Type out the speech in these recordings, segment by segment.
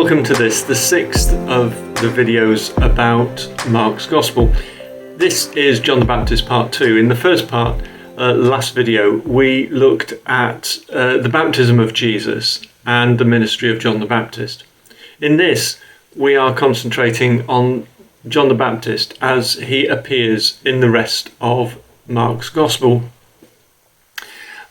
welcome to this, the sixth of the videos about Mark's Gospel. This is John the Baptist part 2. In the first part, last video, we looked at the baptism of Jesus and the ministry of John the Baptist. In this, we are concentrating on John the Baptist as he appears in the rest of Mark's Gospel.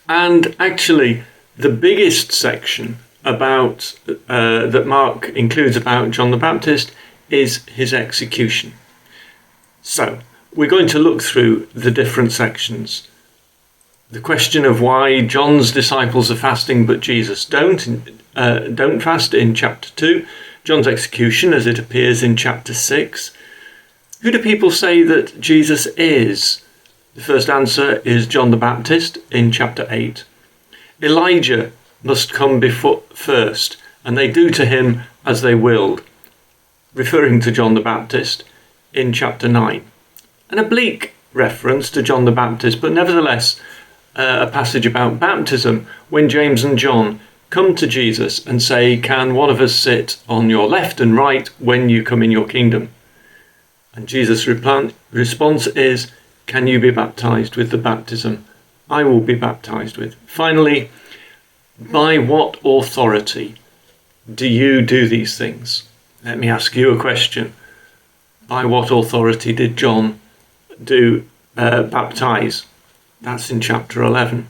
And actually, the biggest section about that Mark includes about John the Baptist is his execution. So we're going to look through the different sections. The question of why John's disciples are fasting but Jesus don't fast in chapter 2. John's execution as it appears in chapter 6. Who do people say that Jesus is? The first answer is John the Baptist in chapter 8. Elijah must come before first, and they do to him as they willed, referring to John the Baptist in chapter 9. An oblique reference to John the Baptist, but nevertheless a passage about baptism when James and John come to Jesus and say, "Can one of us sit on your left and right when you come in your kingdom?" And Jesus' response is, "Can you be baptized with the baptism I will be baptized with?" Finally, by what authority do you do these things? Let me ask you a question. By what authority did John baptize? That's in chapter 11.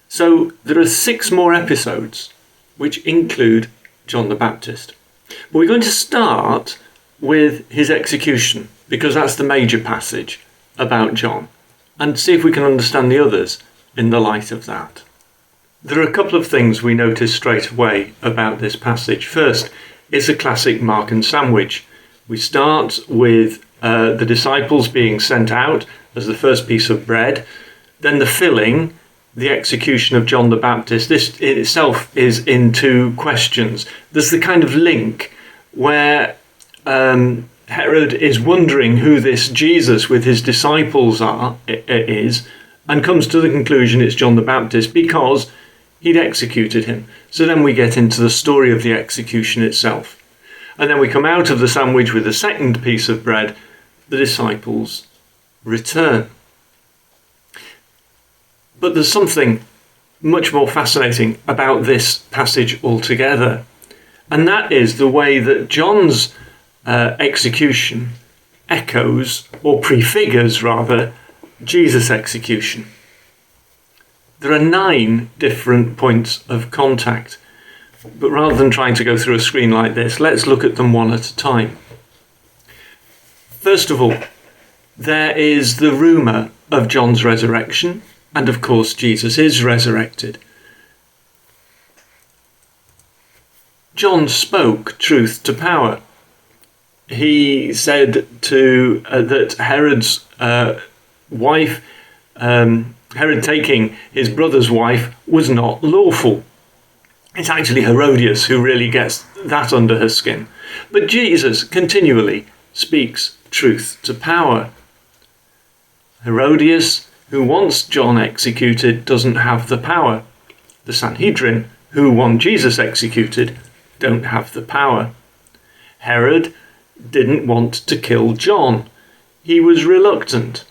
So there are 6 more episodes which include John the Baptist. But we're going to start with his execution because that's the major passage about John, and see if we can understand the others in the light of that. There are a couple of things we notice straight away about this passage. First, it's a classic Markan sandwich. We start with the disciples being sent out as the first piece of bread, then the filling, the execution of John the Baptist. This in itself is in 2 questions. There's the kind of link where Herod is wondering who this Jesus with his disciples is, and comes to the conclusion it's John the Baptist because he'd executed him. So then we get into the story of the execution itself. And then we come out of the sandwich with the second piece of bread. The disciples return. But there's something much more fascinating about this passage altogether. And that is the way that John's execution echoes, or prefigures rather, Jesus' execution. There are 9 different points of contact, but rather than trying to go through a screen like this, let's look at them one at a time. First of all, there is the rumour of John's resurrection, and of course Jesus is resurrected. John spoke truth to power. He said that Herod's wife, Herod taking his brother's wife, was not lawful. It's actually Herodias who really gets that under her skin. But Jesus continually speaks truth to power. Herodias, who wants John executed, doesn't have the power. The Sanhedrin, who want Jesus executed, don't have the power. Herod didn't want to kill John. He was reluctant.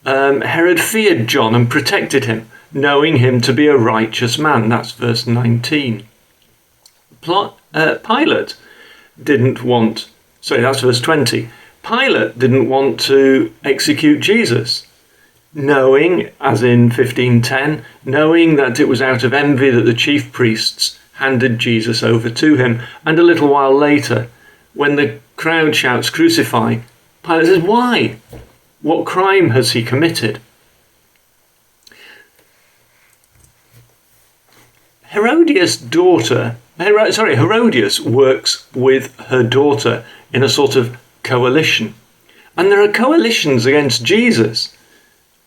Herod feared John and protected him, knowing him to be a righteous man. That's verse 19. Pilate didn't want... Sorry, that's verse 20. Pilate didn't want to execute Jesus, knowing, as in 15:10, knowing that it was out of envy that the chief priests handed Jesus over to him. And a little while later, when the crowd shouts, "Crucify," Pilate says, "Why? What crime has he committed?" Herodias works with her daughter in a sort of coalition. And there are coalitions against Jesus.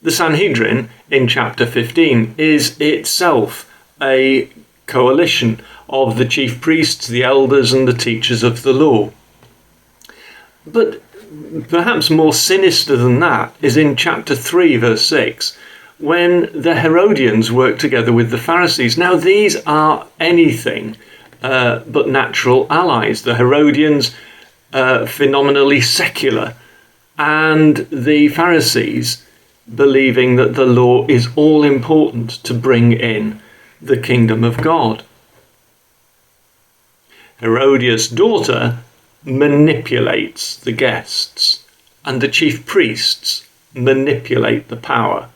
The Sanhedrin in chapter 15 is itself a coalition of the chief priests, the elders, and the teachers of the law. But perhaps more sinister than that is in chapter 3, verse 6, when the Herodians work together with the Pharisees. Now, these are anything but natural allies. The Herodians, phenomenally secular, and the Pharisees, believing that the law is all important to bring in the kingdom of God. Herodias' daughter manipulates the guests, and the chief priests manipulate the power.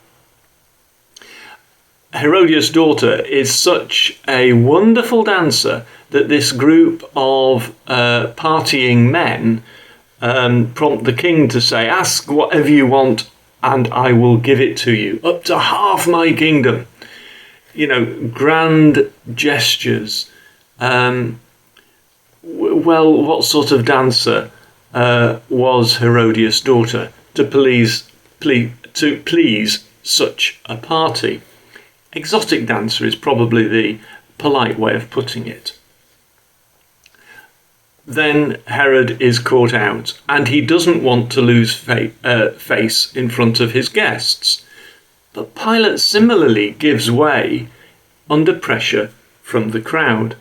Herodias' daughter is such a wonderful dancer that this group of partying men prompt the king to say, "Ask whatever you want and I will give it to you, up to half my kingdom." You know, grand gestures. Well, what sort of dancer was Herodias' daughter to please such a party? Exotic dancer is probably the polite way of putting it. Then Herod is caught out, and he doesn't want to lose face in front of his guests. But Pilate similarly gives way under pressure from the crowd.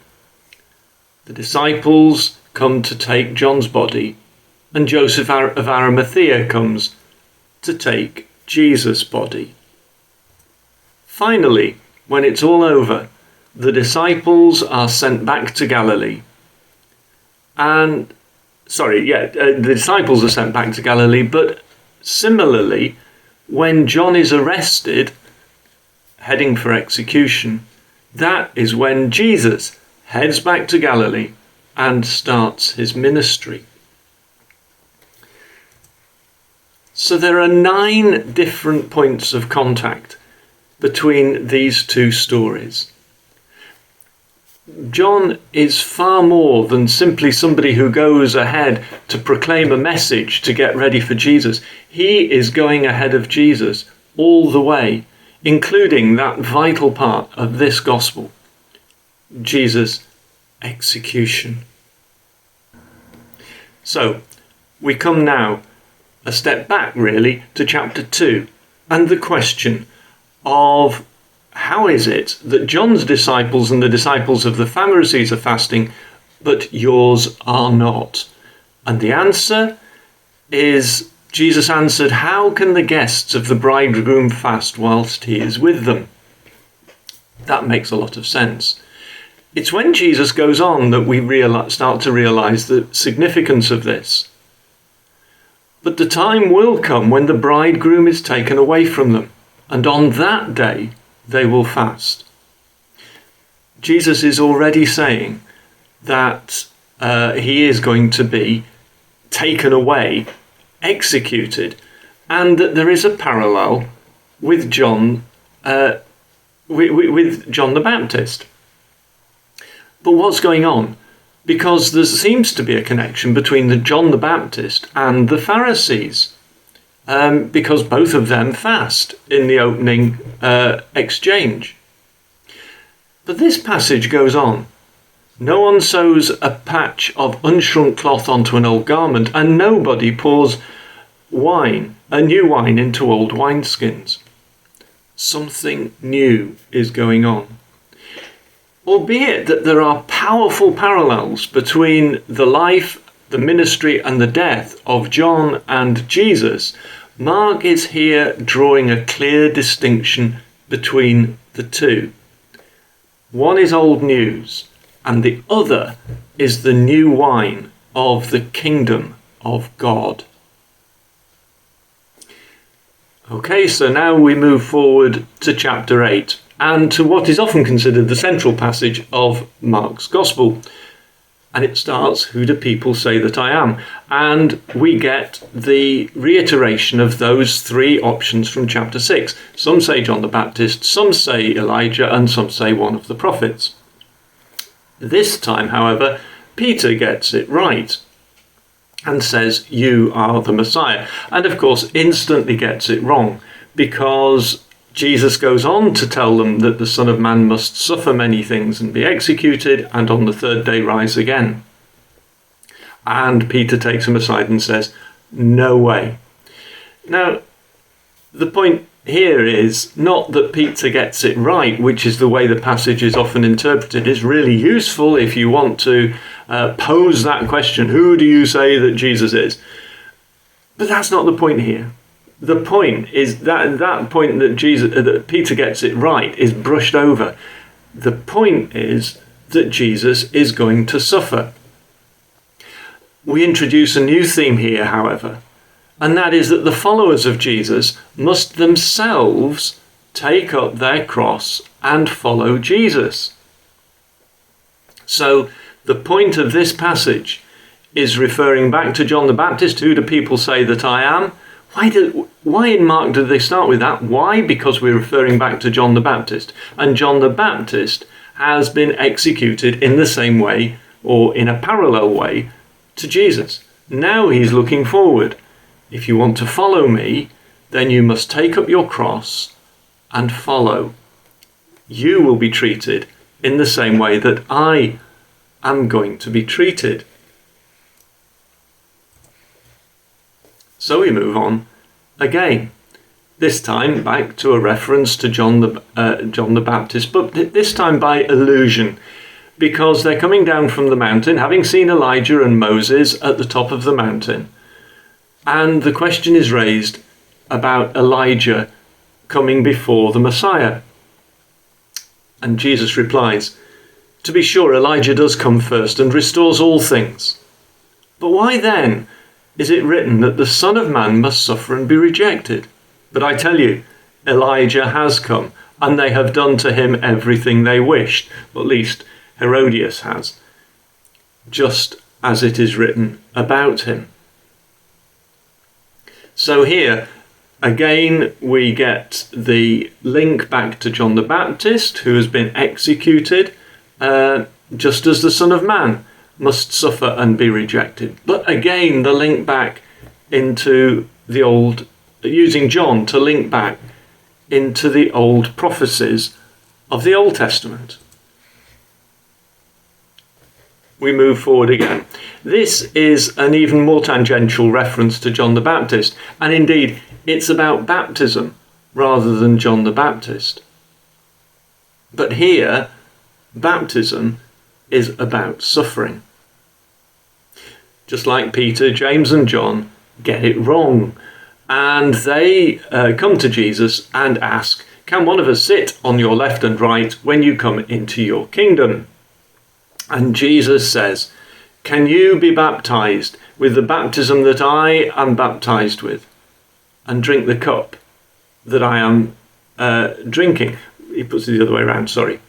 The disciples come to take John's body, and Joseph of Arimathea comes to take Jesus' body. Finally, when it's all over, the disciples are sent back to Galilee. The disciples are sent back to Galilee, but similarly, when John is arrested, heading for execution, that is when Jesus heads back to Galilee and starts his ministry. So there are 9 different points of contact between these two stories. John is far more than simply somebody who goes ahead to proclaim a message to get ready for Jesus. He is going ahead of Jesus all the way, including that vital part of this gospel, Jesus' execution. So, we come now a step back really to chapter 2 and the question of how is it that John's disciples and the disciples of the Pharisees are fasting, but yours are not? And the answer is, Jesus answered, "How can the guests of the bridegroom fast whilst he is with them?" That makes a lot of sense. It's when Jesus goes on that we start to realise the significance of this. But the time will come when the bridegroom is taken away from them, and on that day they will fast. Jesus is already saying that he is going to be taken away, executed, and that there is a parallel with John, with John the Baptist. But what's going on? Because there seems to be a connection between John the Baptist and the Pharisees. Because both of them fast in the opening exchange. But this passage goes on. No one sews a patch of unshrunk cloth onto an old garment, and nobody pours new wine into old wineskins. Something new is going on. Albeit that there are powerful parallels between the life, the ministry and the death of John and Jesus, Mark is here drawing a clear distinction between the two. One is old news, and the other is the new wine of the kingdom of God. Okay, so now we move forward to chapter 8, and to what is often considered the central passage of Mark's Gospel. And it starts, "Who do people say that I am?" And we get the reiteration of those 3 options from chapter 6. Some say John the Baptist, some say Elijah, and some say one of the prophets. This time, however, Peter gets it right and says, "You are the Messiah." And of course, instantly gets it wrong, because Jesus goes on to tell them that the Son of Man must suffer many things and be executed, and on the 3rd day rise again. And Peter takes him aside and says, "No way." Now, the point here is not that Peter gets it right, which is the way the passage is often interpreted. It's really useful if you want to pose that question, who do you say that Jesus is? But that's not the point here. The point is that point that Peter gets it right is brushed over. The point is that Jesus is going to suffer. We introduce a new theme here, however, and that is that the followers of Jesus must themselves take up their cross and follow Jesus. So the point of this passage is referring back to John the Baptist. Who do people say that I am? Why in Mark do they start with that? Why? Because we're referring back to John the Baptist. And John the Baptist has been executed in the same way, or in a parallel way, to Jesus. Now he's looking forward. If you want to follow me, then you must take up your cross and follow. You will be treated in the same way that I am going to be treated. So we move on again, this time back to a reference to John the Baptist, but this time by allusion, because they're coming down from the mountain, having seen Elijah and Moses at the top of the mountain. And the question is raised about Elijah coming before the Messiah. And Jesus replies, to be sure, Elijah does come first and restores all things. But why then is it written that the Son of Man must suffer and be rejected? But I tell you, Elijah has come, and they have done to him everything they wished, or at least Herodias has, just as it is written about him. So here, again, we get the link back to John the Baptist, who has been executed, just as the Son of Man must suffer and be rejected. But again, the link back into the old, using John to link back into the old prophecies of the Old Testament. We move forward again. This is an even more tangential reference to John the Baptist, and indeed it's about baptism rather than John the Baptist. But here, baptism is about suffering. Just like Peter, James and John get it wrong, and they come to Jesus and ask, can one of us sit on your left and right when you come into your kingdom? And Jesus says, can you be baptized with the baptism that I am baptized with, and drink the cup that I am drinking? He puts it the other way around, sorry.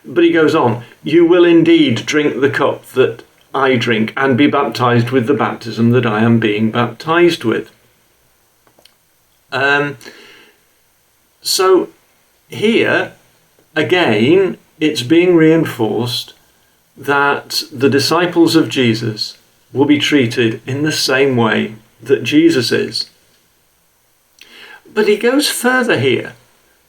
But he goes on, you will indeed drink the cup that I drink and be baptized with the baptism that I am being baptized with. So here, again, it's being reinforced that the disciples of Jesus will be treated in the same way that Jesus is. But he goes further here.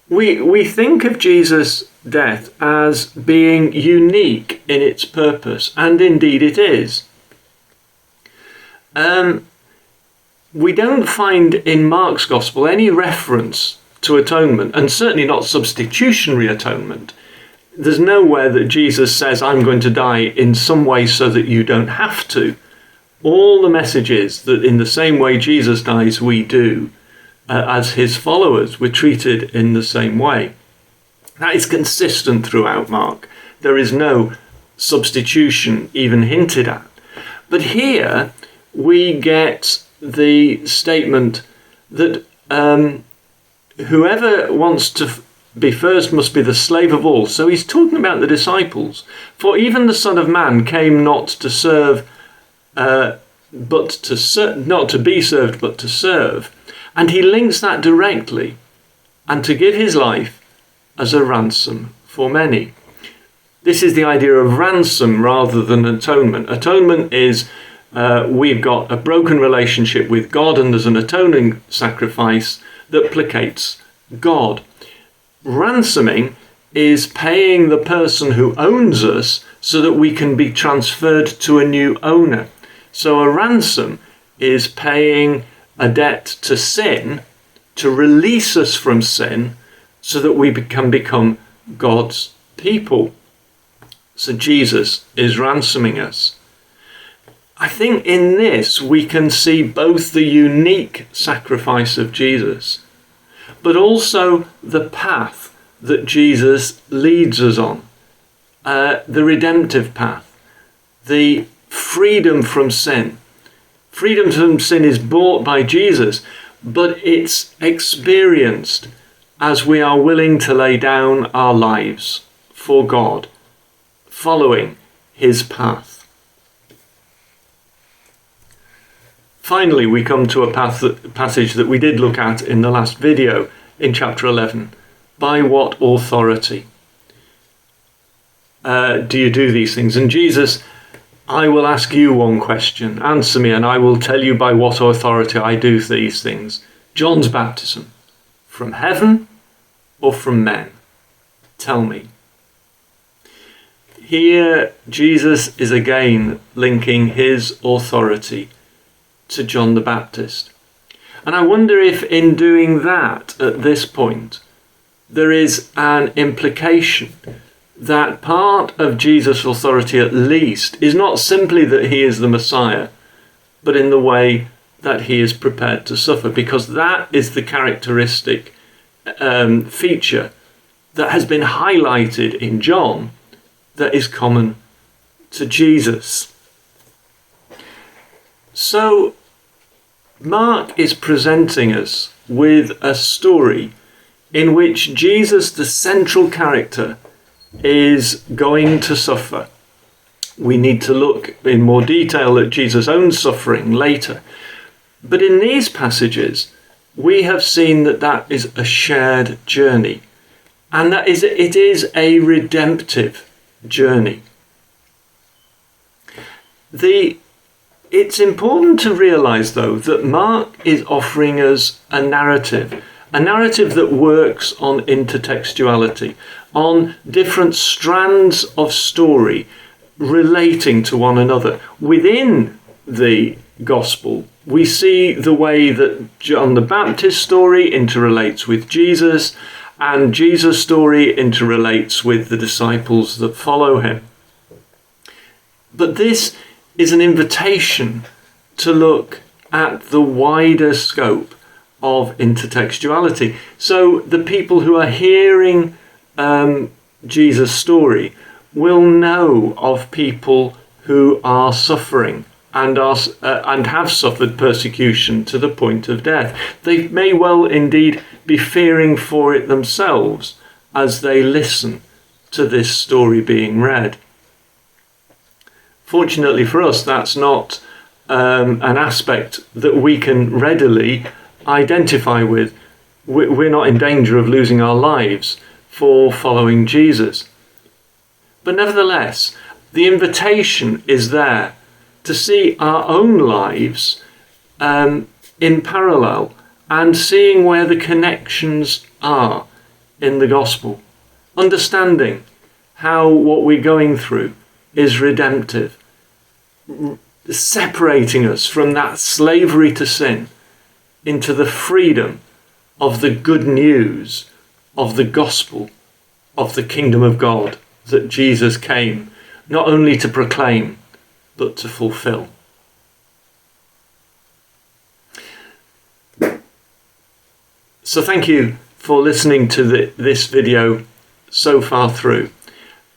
We think of Jesus' death as being unique in its purpose, and indeed it is. We don't find in Mark's Gospel any reference to atonement, and certainly not substitutionary atonement. There's nowhere that Jesus says, I'm going to die in some way so that you don't have to. All the message is that in the same way Jesus dies, we do. As his followers, we're treated in the same way. That is consistent throughout Mark. There is no substitution even hinted at. But here we get the statement that whoever wants to be first must be the slave of all. So he's talking about the disciples. For even the Son of Man came not to serve, not to be served, but to serve. And he links that directly, and to give his life as a ransom for many. This is the idea of ransom rather than atonement. Atonement is we've got a broken relationship with God, and there's an atoning sacrifice that placates God. Ransoming is paying the person who owns us so that we can be transferred to a new owner. So a ransom is paying a debt to sin to release us from sin so that we can become God's people. So Jesus is ransoming us. I think in this we can see both the unique sacrifice of Jesus, but also the path that Jesus leads us on, the redemptive path, the freedom from sin. Freedom from sin is bought by Jesus, but it's experienced as we are willing to lay down our lives for God, following his path. Finally, we come to a passage that we did look at in the last video in chapter 11. By what authority do you do these things? And Jesus, I will ask you one question. Answer me, and I will tell you by what authority I do these things. John's baptism, from heaven or from men? Tell me. Here, Jesus is again linking his authority to John the Baptist. And I wonder if in doing that at this point, there is an implication that part of Jesus' authority at least is not simply that he is the Messiah, but in the way that he is prepared to suffer, because that is the characteristic feature that has been highlighted in John that is common to Jesus. So Mark is presenting us with a story in which Jesus, the central character, is going to suffer. We need to look in more detail at Jesus' own suffering later. But in these passages, we have seen that that is a shared journey, and that it is a redemptive journey. It's important to realise, though, that Mark is offering us a narrative that works on intertextuality, on different strands of story relating to one another. Within the Gospel, we see the way that John the Baptist's story interrelates with Jesus, and Jesus' story interrelates with the disciples that follow him. But this is an invitation to look at the wider scope of intertextuality. So the people who are hearing Jesus' story will know of people who are suffering and have suffered persecution to the point of death. They may well indeed be fearing for it themselves as they listen to this story being read. Fortunately for us, that's not an aspect that we can readily identify with. We're not in danger of losing our lives for following Jesus. But nevertheless, the invitation is there to see our own lives in parallel and seeing where the connections are in the gospel, understanding how what we're going through is redemptive, separating us from that slavery to sin into the freedom of the good news of the gospel of the kingdom of God that Jesus came not only to proclaim but to fulfill. So thank you for listening to this video so far through.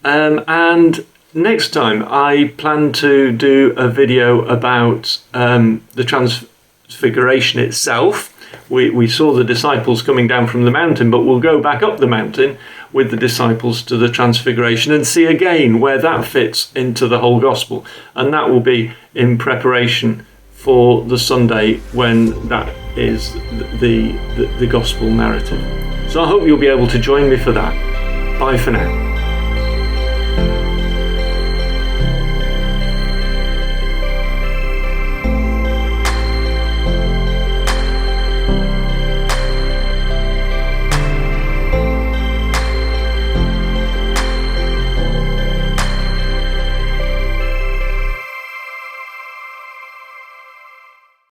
And next time I plan to do a video about the Transfiguration itself. We saw the disciples coming down from the mountain, but we'll go back up the mountain with the disciples to the Transfiguration and see again where that fits into the whole gospel. And that will be in preparation for the Sunday when that is the gospel narrative. So I hope you'll be able to join me for that. Bye for now.